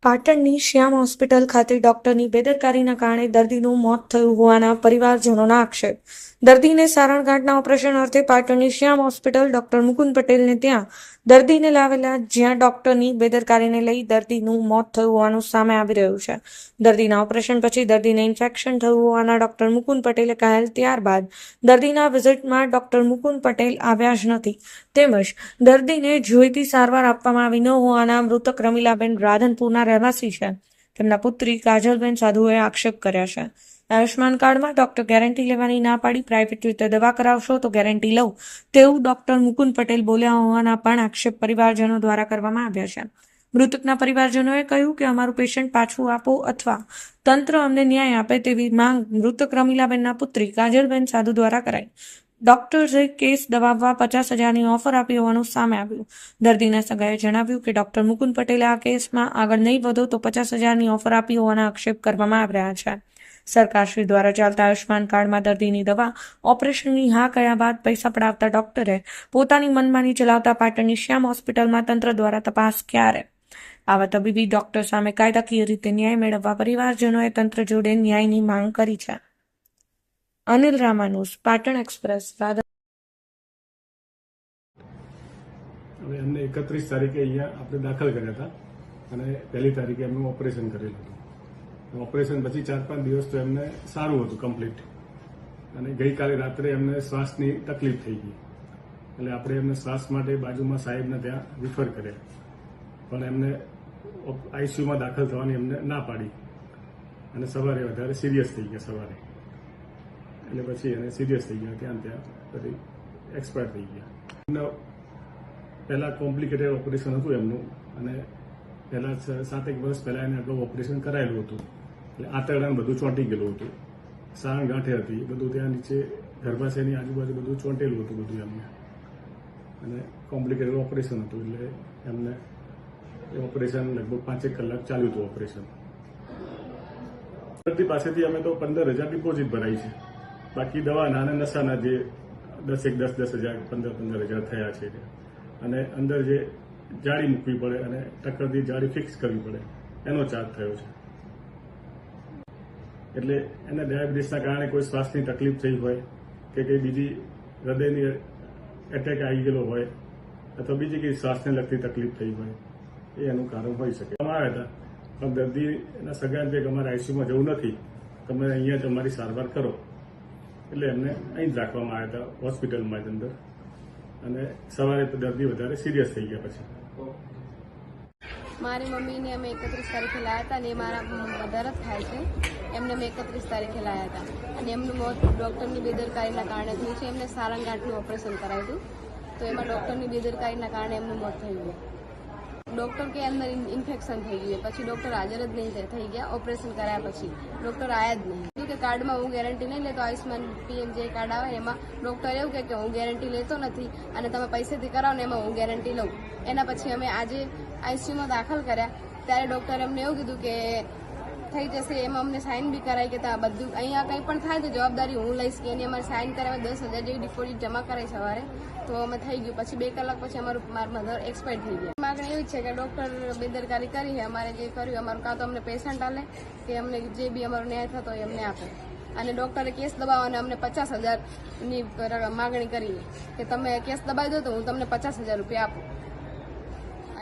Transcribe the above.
પાટણની શ્યામ હોસ્પિટલ ખાતે ડોક્ટરની બેદરકારીના કારણે દર્દીનું મોત થયું હોવાના પરિવારજનોના આક્ષેપ. દર્દીને સારણગાંઠના ઓપરેશન અર્થે પાટણની શ્યામ હોસ્પિટલ ડોક્ટર મુકુંદ પટેલને ત્યાં દર્દીને લાવેલા, જ્યાં ડોક્ટરની બેદરકારીને લઈ દર્દીનું મોત થયું હોવાનું સામે આવી રહ્યું છે. દર્દીના ઓપરેશન પછી દર્દીને ઇન્ફેક્શન થયું હોવાના ડોક્ટર મુકુંદ પટેલે કહેલ. ત્યારબાદ દર્દીના વિઝિટમાં ડોક્ટર મુકુંદ પટેલ આવ્યા જ નથી, તેમજ દર્દીને જોઈતી સારવાર આપવામાં આવી ન હોવાના મૃતક રમીલાબેન રાધનપુરના રહેવાસી છે, તેમના પુત્રી કાજલબેન સાધુએ આક્ષેપ કર્યા છે. આયુષ્માન કાર્ડમાં ડોક્ટર ગેરંટી લેવાની ના પાડી, પ્રાઇવેટ રીતે દવા કરાવશો તો ગેરંટી લઉં તેવું ડોક્ટર મુકુંદ પટેલ બોલ્યા હોવાના પણ આક્ષેપ પરિવારજનો દ્વારા કરવામાં આવ્યા છે. મૃતકના પરિવારજનોએ કહ્યું કે અમારું પેશન્ટ પાછું આપો અથવા તંત્ર અમને ન્યાય આપે તેવી માંગ મૃતક રમીલાબેનના પુત્રી કાજલબેન સાધુ દ્વારા કરાઈ. ડોક્ટર્સે કેસ દબાવવા 50,000ની ઓફર આપી હોવાનું સામે આવ્યું. દર્દીના સગાએ જણાવ્યું કે ડોક્ટર મુકુંદ પટેલે આ કેસમાં આગળ નહીં વધો તો 50,000ની ઓફર આપી હોવાના આક્ષેપ કરવામાં આવી રહ્યા છે. સરકારશ્રી દ્વારા ચાલતા આયુષ્માન કાર્ડમાં દર્દીની દવા, ઓપરેશનની હા કહ્યા બાદ પૈસા પડાવતા ડોક્ટરે પોતાની મનમાની ચલાવતા પાટણની શ્યામ હોસ્પિટલમાં તંત્ર દ્વારા તપાસ ક્યારે? આવા તબીબી ડોક્ટર સામે કાયદાકીય રીતે ન્યાય મેળવવા પરિવારજનોએ તંત્ર જોડે ન્યાયની માંગ કરી છે. અનિલ રામાનુસ, પાટણ એક્સપ્રેસ. હવે એમને 31 તારીખે અહીંયા આપણે દાખલ કર્યા હતા અને 1 તારીખે એમનું ઓપરેશન કરેલું હતું. ઓપરેશન પછી 4-5 દિવસ તો એમને સારું હતું કમ્પ્લીટ, અને ગઈકાલે રાત્રે એમને શ્વાસની તકલીફ થઈ ગઈ, એટલે આપણે એમને શ્વાસ માટે બાજુમાં સાહેબને ત્યાં રિફર કર્યા, પણ એમને આઈસીયુમાં દાખલ થવાની એમને ના પાડી અને સવારે વધારે સિરિયસ થઈ ગયા સવારે, એટલે પછી એને સિરિયસ થઈ ગયા, ત્યાં પછી એક્સપાયર થઈ ગયા. એમને પહેલાં કોમ્પ્લિકેટેડ ઓપરેશન હતું એમનું, અને પહેલાં 7-1 વર્ષ પહેલાં એને અગાઉ ઓપરેશન કરાયેલું હતું, એટલે આંતરડાને બધું ચોંટી ગયેલું હતું, સાણ ગાંઠે હતી, બધું ત્યાં નીચે ગર્ભાશયની આજુબાજુ બધું ચોંટેલું હતું બધું એમને, અને કોમ્પ્લિકેટેડ ઓપરેશન હતું, એટલે એમને એ ઓપરેશન લગભગ 5 કલાક ચાલ્યું હતું ઓપરેશન. દર્દી પાસેથી અમે તો 15,000 ડિપોઝિટ ભરાઈ છે, બાકી દવાના અને નશાના જે 10,000, 15,000 થયા છે, અને અંદર જે જાળી મૂકવી પડે અને ટક્કરથી જાળી ફિક્સ કરવી પડે એનો ચાર્જ થયો છે. એટલે એને ડાયાબિટીસના કારણે કોઈ શ્વાસની તકલીફ થઈ હોય કે કંઈ બીજી હૃદયની એટેક આવી ગયેલો હોય અથવા બીજી કંઈ શ્વાસને લગતી તકલીફ થઈ હોય, એ એનું કારણ હોઈ શકે. આવ્યા હતા પણ દર્દીના સગાને કે અમારે આઈસીયુમાં જવું નથી, તમે અહીંયા જ અમારી સારવાર કરો, એટલે એમને અહીં જ રાખવામાં આવ્યા હતા હોસ્પિટલમાં જ અંદર, અને સવારે દર્દી વધારે સિરિયસ થઈ ગયા. પછી મારી મમ્મીને અમે 31 તારીખે લાયા હતા, અને એ મારા મધર જ થાય છે, એમને મેં 31 તારીખે લાયા હતા, અને એમનું મોત ડૉક્ટરની બેદરકારીના કારણે થયું છે. એમને સારણગાંઠનું ઓપરેશન કરાવ્યું હતું, તો એમાં ડૉક્ટરની બેદરકારીના કારણે એમનું મોત થયું. ડૉક્ટર કે અંદર ઇન્ફેક્શન થઈ ગયું, પછી ડૉક્ટર હાજર જ નહીં થઈ ગયા. ઓપરેશન કરાયા પછી ડૉક્ટર આવ્યા જ નહીં કે કાર્ડમાં હું ગેરંટી નહીં લેતો. આયુષ્માન PM જે કાર્ડ આવે એમાં ડૉક્ટર એવું કે હું ગેરંટી લેતો નથી, અને તમે પૈસેથી કરાવો ને એમાં હું ગેરંટી લઉં. એના પછી અમે આજે આઈસીયુમાં દાખલ કર્યા, ત્યારે ડૉક્ટરે અમને એવું કીધું કે થઈ જશે. એમાં અમને સાઇન બી કરાવી કે ત્યાં બધું અહીંયા કંઈ પણ થાય તો જવાબદારી હું લઈશ, કે એની અમારે સાઇન કરાવે 10,000 જેવી ડિપોઝિટ જમા કરાવી સવારે, તો અમે થઈ ગયું. પછી 2 કલાક પછી મારા મધર એક્સપાયર થઈ ગયા. માગણી એવી છે કે ડૉક્ટર બેદરકારી કરી છે, અમારે જે કર્યું અમારું કાં તો અમને પેશન્ટ આલે કે અમને જે બી અમારો ન્યાય થતો હોય અમને આપે. અને ડૉક્ટરે કેસ દબાવવાને અમને 50,000ની માગણી કરી કે તમે કેસ દબાવી દો તો હું તમને 50,000 રૂપિયા આપું.